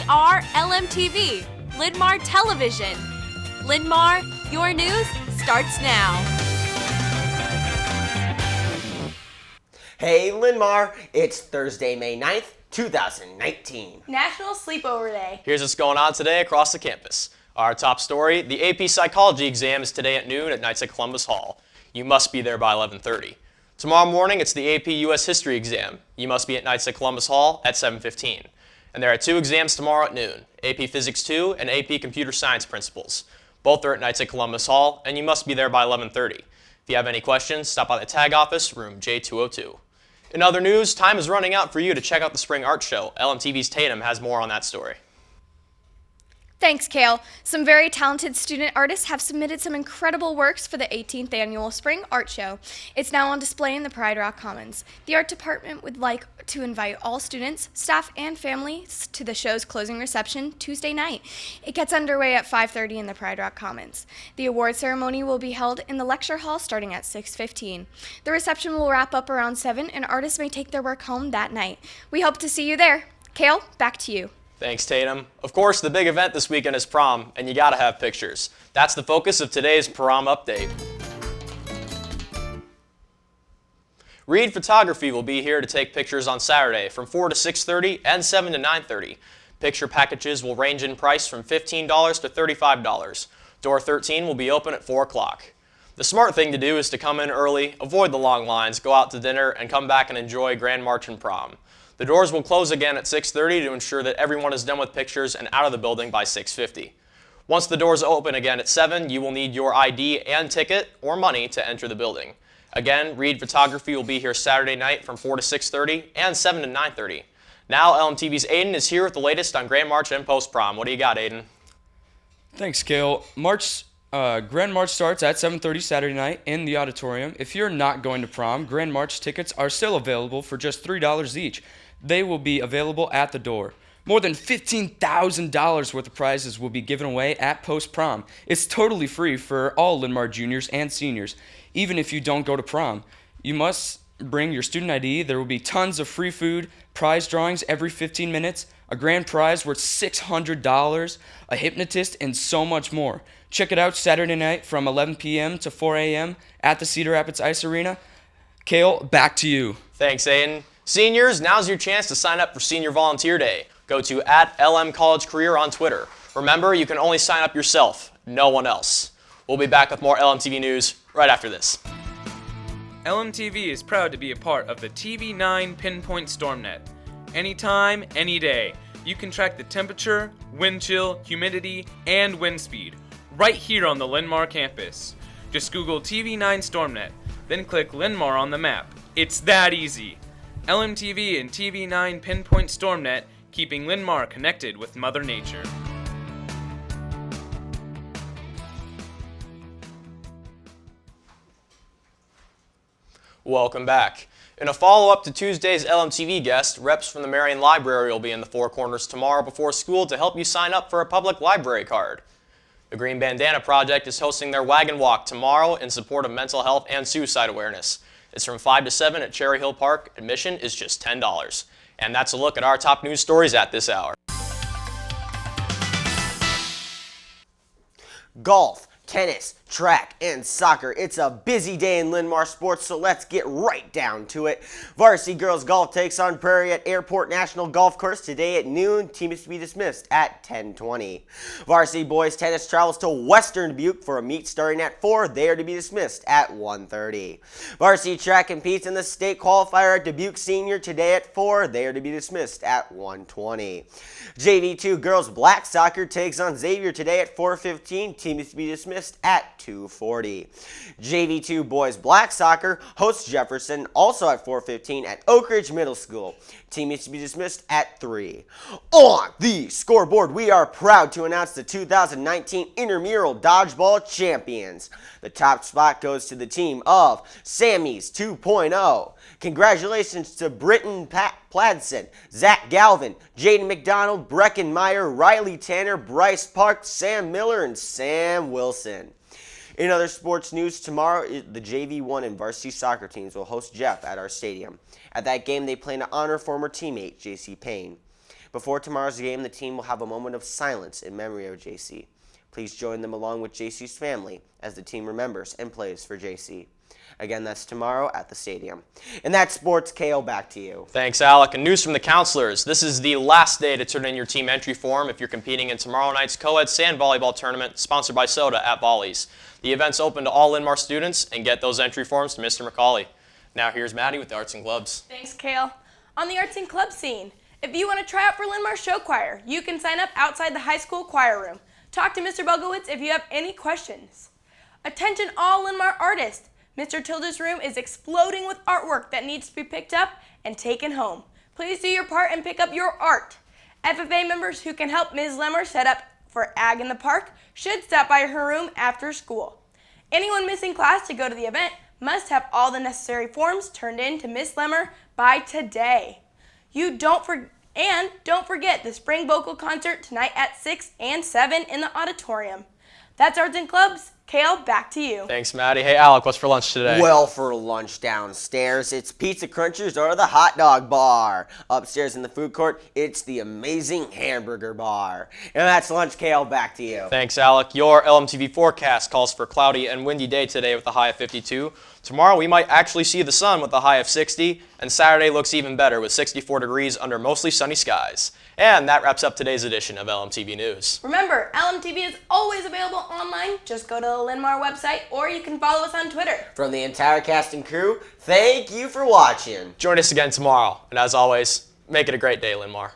We are Lmtv, Linn-Mar Television. Linn-Mar, your news starts now. Hey Linn-Mar, it's Thursday, May 9th, 2019. National Sleepover Day. Here's what's going on today across the campus. Our top story, the AP Psychology exam is today at noon at Knights of Columbus Hall. You must be there by 11:30. Tomorrow morning, it's the AP US History exam. You must be at Knights of Columbus Hall at 7:15. And there are two exams tomorrow at noon, AP Physics 2 and AP Computer Science Principles. Both are at Knights of Columbus Hall, and you must be there by 11:30. If you have any questions, stop by the tag office, room J202. In other news, time is running out for you to check out the Spring Art Show. LMTV's Tatum has more on that story. Thanks, Kale. Some very talented student artists have submitted some incredible works for the 18th Annual Spring Art Show. It's now on display in the Pride Rock Commons. The art department would like to invite all students, staff, and families to the show's closing reception Tuesday night. It gets underway at 5:30 in the Pride Rock Commons. The award ceremony will be held in the lecture hall starting at 6:15. The reception will wrap up around 7, and artists may take their work home that night. We hope to see you there. Kale, back to you. Thanks, Tatum. Of course, the big event this weekend is prom, and you gotta have pictures. That's the focus of today's prom update. Reed Photography will be here to take pictures on Saturday from 4 to 6:30 and 7 to 9:30. Picture packages will range in price from $15 to $35. Door 13 will be open at 4 o'clock. The smart thing to do is to come in early, avoid the long lines, go out to dinner, and come back and enjoy Grand March and prom. The doors will close again at 6:30 to ensure that everyone is done with pictures and out of the building by 6:50. Once the doors open again at 7, you will need your ID and ticket or money to enter the building. Again, Reed Photography will be here Saturday night from 4 to 6:30 and 7 to 9:30. Now, LMTV's Aiden is here with the latest on Grand March and post-prom. What do you got, Aiden? Thanks, Kale. Grand March starts at 7:30 Saturday night in the auditorium. If you're not going to prom, Grand March tickets are still available for just $3 each. They will be available at the door. More than $15,000 worth of prizes will be given away at post-prom. It's totally free for all Linn-Mar juniors and seniors, even if you don't go to prom. You must bring your student ID. There will be tons of free food, prize drawings every 15 minutes, a grand prize worth $600, a hypnotist, and so much more. Check it out Saturday night from 11 p.m. to 4 a.m. at the Cedar Rapids Ice Arena. Kale, back to you. Thanks, Aiden. Seniors, now's your chance to sign up for Senior Volunteer Day. Go to @LM College Career on Twitter. Remember, you can only sign up yourself, no one else. We'll be back with more LMTV news right after this. LMTV is proud to be a part of the TV9 Pinpoint StormNet. Anytime, any day, you can track the temperature, wind chill, humidity, and wind speed right here on the Linn-Mar campus. Just Google TV9 StormNet, then click Linn-Mar on the map. It's that easy. LMTV and TV9 Pinpoint StormNet, keeping Linn-Mar connected with Mother Nature. Welcome back. In a follow-up to Tuesday's LMTV guest, reps from the Marion Library will be in the Four Corners tomorrow before school to help you sign up for a public library card. The Green Bandana Project is hosting their Wagon Walk tomorrow in support of mental health and suicide awareness. It's from 5 to 7 at Cherry Hill Park. Admission is just $10. And that's a look at our top news stories at this hour. Golf, tennis, track, and soccer. It's a busy day in Linn-Mar sports, so let's get right down to it. Varsity girls golf takes on Prairie at Airport National Golf Course today at noon. Team is to be dismissed at 10:20. Varsity boys tennis travels to Western Dubuque for a meet starting at 4. They are to be dismissed at 1:30. Varsity track competes in the state qualifier at Dubuque Senior today at 4. They are to be dismissed at 1:20. JV2 girls black soccer takes on Xavier today at 4:15. Team is to be dismissed at 2:40. JV2 boys black soccer hosts Jefferson also at 4:15 at Oak Ridge Middle School. Team is to be dismissed at 3. On the scoreboard, we are proud to announce the 2019 Intramural Dodgeball Champions. The top spot goes to the team of Sammy's 2.0. Congratulations to Britton Pladson, Zach Galvin, Jaden McDonald, Brecken Meyer, Riley Tanner, Bryce Park, Sam Miller, and Sam Wilson. In other sports news, tomorrow the JV1 and varsity soccer teams will host Jeff at our stadium. At that game, they plan to honor former teammate J.C. Payne. Before tomorrow's game, the team will have a moment of silence in memory of JC. Please join them along with JC's family as the team remembers and plays for JC. Again, that's tomorrow at the stadium. And that's sports. KO, back to you. Thanks, Alec. And news from the counselors. This is the last day to turn in your team entry form if you're competing in tomorrow night's co-ed sand volleyball tournament sponsored by Soda at Volleys. The event's open to all Linn-Mar students, and get those entry forms to Mr. McCauley. Now here's Maddie with the Arts and Clubs. Thanks, Kale. On the arts and club scene, if you want to try out for Linn-Mar Show Choir, you can sign up outside the high school choir room. Talk to Mr. Bogowitz if you have any questions. Attention all Linn-Mar artists. Mr. Tilda's room is exploding with artwork that needs to be picked up and taken home. Please do your part and pick up your art. FFA members who can help Ms. Lemmer set up for Ag in the Park should stop by her room after school. Anyone missing class to go to the event must have all the necessary forms turned in to Ms. Lemmer by today. Don't forget the spring vocal concert tonight at 6 and 7 in the auditorium. That's Arts and Clubs. Kale, back to you. Thanks, Maddie. Hey, Alec, what's for lunch today? Well, for lunch downstairs, it's Pizza Crunchers or the Hot Dog Bar. Upstairs in the food court, it's the amazing Hamburger Bar. And that's lunch. KL, back to you. Thanks, Alec. Your LMTV forecast calls for a cloudy and windy day today with a high of 52. Tomorrow, we might actually see the sun with a high of 60, and Saturday looks even better with 64 degrees under mostly sunny skies. And that wraps up today's edition of LMTV News. Remember, LMTV is always available online. Just go to the Linn-Mar website, or you can follow us on Twitter. From the entire cast and crew, thank you for watching. Join us again tomorrow, and as always, make it a great day, Linn-Mar.